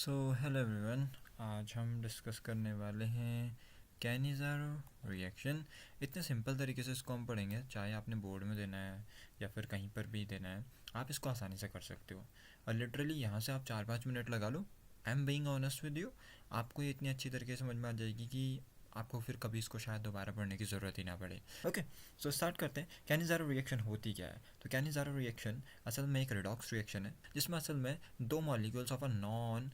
So hello everyone, आज हम discuss करने वाले हैं कैनिज़ारो रिएक्शन। इतने सिंपल तरीके से इसको हम पढ़ेंगे, चाहे आपने बोर्ड में देना है या फिर कहीं पर भी देना है, आप इसको आसानी से कर सकते हो। और लिटरली यहाँ से आप 4-5 मिनट लगा लो। I am being honest with you, आपको ये इतनी अच्छी तरीके से समझ में आ जाएगी कि आपको फिर कभी इसको शायद दोबारा पढ़ने की ज़रूरत ही ना पड़े। ओके, सो स्टार्ट करते हैं। कैनिज़ारो रिएक्शन होती क्या है? तो कैनिज़ारो रिएक्शन असल में एक रिडॉक्स रिएक्शन है, जिसमें असल में दो molecules of a non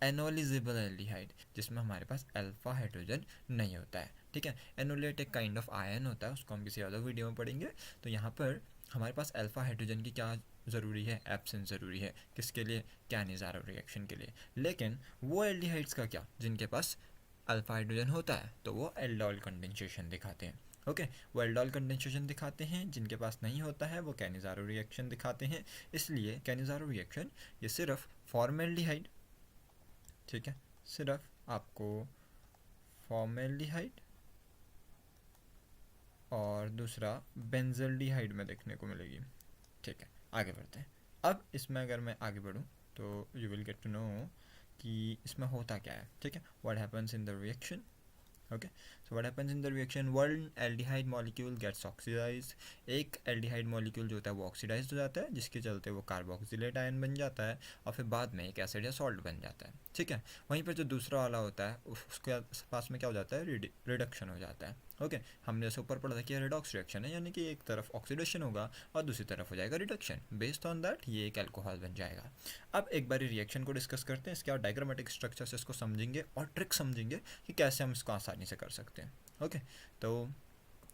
enolisable aldehyde, जिसमें हमारे पास अल्फा हाइड्रोजन नहीं होता है। ठीक है, एनोलेट एक काइंड ऑफ आयन होता है, उसको हम किसी अलग वीडियो में पढ़ेंगे। तो यहाँ पर हमारे पास अल्फा हाइड्रोजन की क्या ज़रूरी है? एब्सेंस ज़रूरी है। किसके लिए? कैनिज़ारो रिएक्शन के लिए। लेकिन वो एल्डिहाइड्स का क्या, जिनके पास अल्फा हाइड्रोजन होता है, तो वो एल्डोल कंडेंसेशन दिखाते हैं। ओके, वो एल्डोल कंडेंसेशन दिखाते हैं। जिनके पास नहीं होता है वो कैनिज़ारो रिएक्शन दिखाते हैं। इसलिए कैनिज़ारो रिएक्शन ये सिर्फ फॉर्मेल्डिहाइड, ठीक है, सिर्फ आपको फॉर्मेल्डिहाइड और दूसरा बेंजल्डिहाइड में देखने को मिलेगी। ठीक है, आगे बढ़ते हैं। अब इसमें अगर मैं आगे बढ़ूँ तो you will get to know कि इसमें होता क्या है। ठीक है, what happens in the reaction. Okay, so what happens in the reaction, one aldehyde molecule gets oxidise. एक एल्डिहाइड मॉलिक्यूल जो होता है वो ऑक्सीडाइज हो जाता है, जिसके चलते वो कार्बोक्सिलेट आयन बन जाता है और फिर बाद में एक एसिड या सॉल्ट बन जाता है। ठीक है, वहीं पर जो दूसरा वाला होता है उसके पास में क्या हो जाता है? रिडक्शन हो जाता है। ओके, हमने जैसे ऊपर पढ़ा था कि रिडॉक्स रिएक्शन है, यानी कि एक तरफ ऑक्सीडेशन होगा और दूसरी तरफ हो जाएगा रिडक्शन। बेस्ड ऑन दैट ये एक अल्कोहल बन जाएगा। अब एक बार रिएक्शन को डिस्कस करते हैं, इसके बाद डायग्रामेटिक स्ट्रक्चर से इसको समझेंगे और ट्रिक समझेंगे कि कैसे हम इसको आसानी से कर सकते हैं। ओके, तो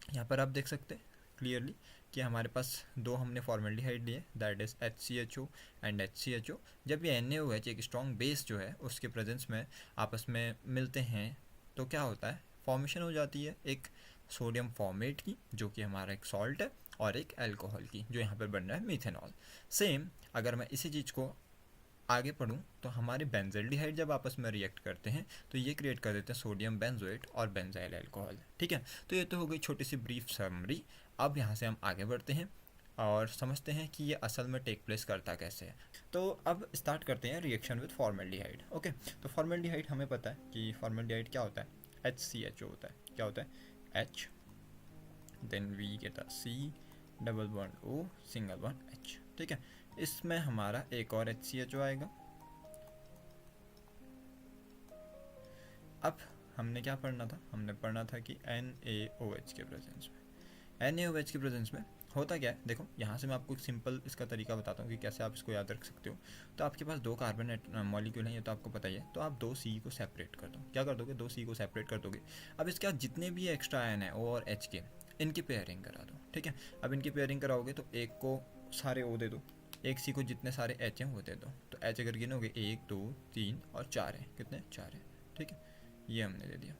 यहाँ पर आप देख सकते हैं क्लियरली कि हमारे पास दो हमने फॉर्मेल्डिहाइड लिए, that is HCHO and HCHO। जब ये NaOH एक स्ट्रॉन्ग बेस जो है उसके प्रेजेंस में आपस में मिलते हैं तो क्या होता है? फॉर्मेशन हो जाती है एक सोडियम फॉर्मेट की, जो कि हमारा एक सॉल्ट है, और एक अल्कोहल की, जो यहाँ पर बन रहा है मीथेनॉल। सेम अगर मैं इसी चीज़ को आगे पढ़ूँ तो हमारे बेंजल्डिहाइड जब आपस में रिएक्ट करते हैं तो ये क्रिएट कर देते हैं सोडियम बेंजोएट और बेंजाइल अल्कोहल। ठीक है, तो ये तो हो गई छोटी सी ब्रीफ समरी। अब यहाँ से हम आगे बढ़ते हैं और समझते हैं कि ये असल में टेक प्लेस करता कैसे है। तो अब स्टार्ट करते हैं रिएक्शन विद फॉर्मेल्डिहाइड। ओके, तो फॉर्मेल्डिहाइड हमें पता है कि फॉर्मेल्डिहाइड क्या होता है? HCHO होता है। क्या होता है? H, then we get a C, double bond O, single bond H। ठीक है, इसमें हमारा एक और HCHO आएगा। अब हमने क्या पढ़ना था? हमने पढ़ना था कि NaOH के प्रेजेंस में, NaOH के प्रेजेंस में होता क्या है? देखो यहाँ से मैं आपको एक सिंपल इसका तरीका बताता हूँ कि कैसे आप इसको याद रख सकते हो। तो आपके पास दो कार्बन मॉलिक्यूल हैं, ये तो आपको पता ही है। तो आप दो C को सेपरेट कर दो। क्या कर दोगे? दो C को सेपरेट कर दोगे। अब इसके बाद जितने भी एक्स्ट्रा आयन है O और H के, इनकी पेयरिंग करा दो। ठीक है, अब इनकी पेयरिंग कराओगे तो एक को सारे O दे दो, एक C को जितने सारे H हैं वो दे दो। तो H अगर गिनोगे 1 2 3 और 4 है, कितने? 4 है। ठीक है, ये हमने दे दिया।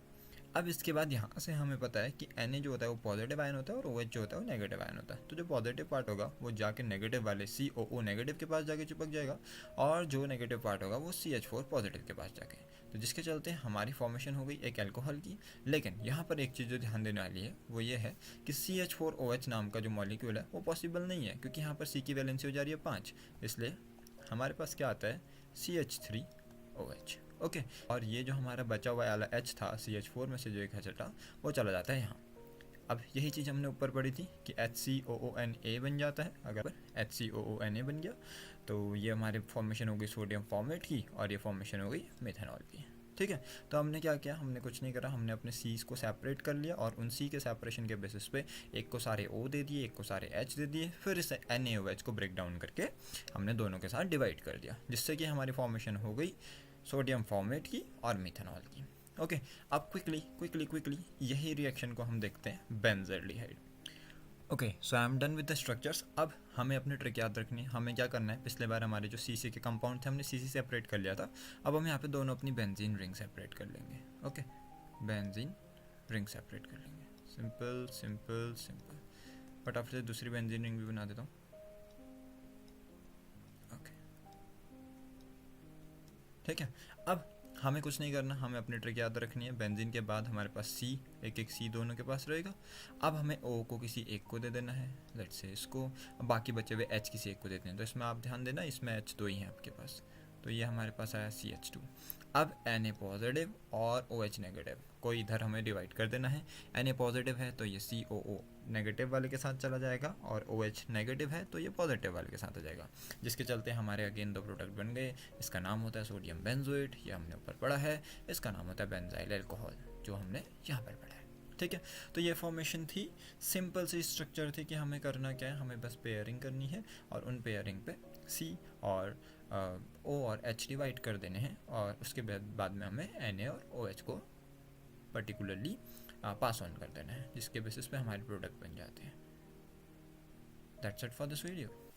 अब इसके बाद यहाँ से हमें पता है कि Na जो होता है वो पॉजिटिव आयन होता है और OH जो होता है वो नेगेटिव आयन होता है। तो जो पॉजिटिव पार्ट होगा वो जाके नेगेटिव वाले COO नेगेटिव के पास जाके चिपक जाएगा, और जो नेगेटिव पार्ट होगा वो CH4 पॉजिटिव के पास जाके, तो जिसके चलते हमारी फॉर्मेशन हो गई एक अल्कोहल की। लेकिन यहाँ पर एक चीज़ जो ध्यान देने वाली है वो ये है कि CH4OH नाम का जो मॉलिक्यूल है वो पॉसिबल नहीं है, क्योंकि यहाँ पर C की वैलेंसी हो जा रही है 5। इसलिए हमारे पास क्या आता है? CH3OH। ओके, और ये जो हमारा बचा हुआ वाला H था CH4 में से, जो एक हटा वो चला जाता है यहाँ। अब यही चीज़ हमने ऊपर पढ़ी थी कि HCOONA बन जाता है। अगर HCOONA बन गया तो ये हमारी फॉर्मेशन हो गई सोडियम फॉर्मेट की, और ये फॉर्मेशन हो गई मेथनॉल की। ठीक है, तो हमने क्या किया? हमने कुछ नहीं करा, हमने अपने C's को सेपरेट कर लिया और उन C के सेपरेशन के बेसिस पे एक को सारे O दे दिए, एक को सारे H दे दिए, फिर इस NaOH को ब्रेक डाउन करके हमने दोनों के साथ डिवाइड कर दिया, जिससे कि हमारी फॉर्मेशन हो गई सोडियम फॉर्मेट की और मिथेनॉल की। ओके, अब क्विकली यही रिएक्शन को हम देखते हैं benzaldehyde. Okay, so I am done with the structures. अब हमें अपनी ट्रिक याद रखनी है। हमें क्या करना है? पिछले बार हमारे जो CC के कंपाउंड थे हमने CC सेपरेट कर लिया था। अब हम यहाँ पे दोनों अपनी बेंजीन रिंग सेपरेट कर लेंगे। ओके, बेंजीन रिंग सेपरेट कर लेंगे। Simple simple simple. फटाफट से दूसरी बेंजीन रिंग भी बना देता हूँ। ओके, ठीक है, अब हमें कुछ नहीं करना, हमें अपनी ट्रिक याद रखनी है। बेंजीन के बाद हमारे पास C, एक एक C दोनों के पास रहेगा। अब हमें O को किसी एक को दे देना है, लेट्स से इसको। अब बाकी बचे हुए H किसी एक को देते हैं। तो इसमें आप ध्यान देना, इसमें H दो ही हैं आपके पास। तो ये हमारे पास आया CH2। अब Na पॉजिटिव और OH नेगेटिव को इधर हमें डिवाइड कर देना है। Na पॉजिटिव है तो ये COO नेगेटिव वाले के साथ चला जाएगा, और OH नेगेटिव है तो ये पॉजिटिव वाले के साथ आ जाएगा, जिसके चलते हमारे अगेन दो प्रोडक्ट बन गए। इसका नाम होता है सोडियम बेंजोएट, ये हमने ऊपर पढ़ा है। इसका नाम होता है बेंजाइल अल्कोहल, जो हमने यहाँ पर पढ़ा है। ठीक है, तो ये फॉर्मेशन थी, सिंपल सी स्ट्रक्चर थी कि हमें करना क्या है, हमें बस पेयरिंग करनी है और उन पेयरिंग पे C और O और H डिवाइड कर देने हैं, और उसके बाद में हमें Na और OH को पर्टिकुलरली पास ऑन कर देना है, जिसके बेसिस पे हमारे प्रोडक्ट बन जाते हैं। That's it for this video.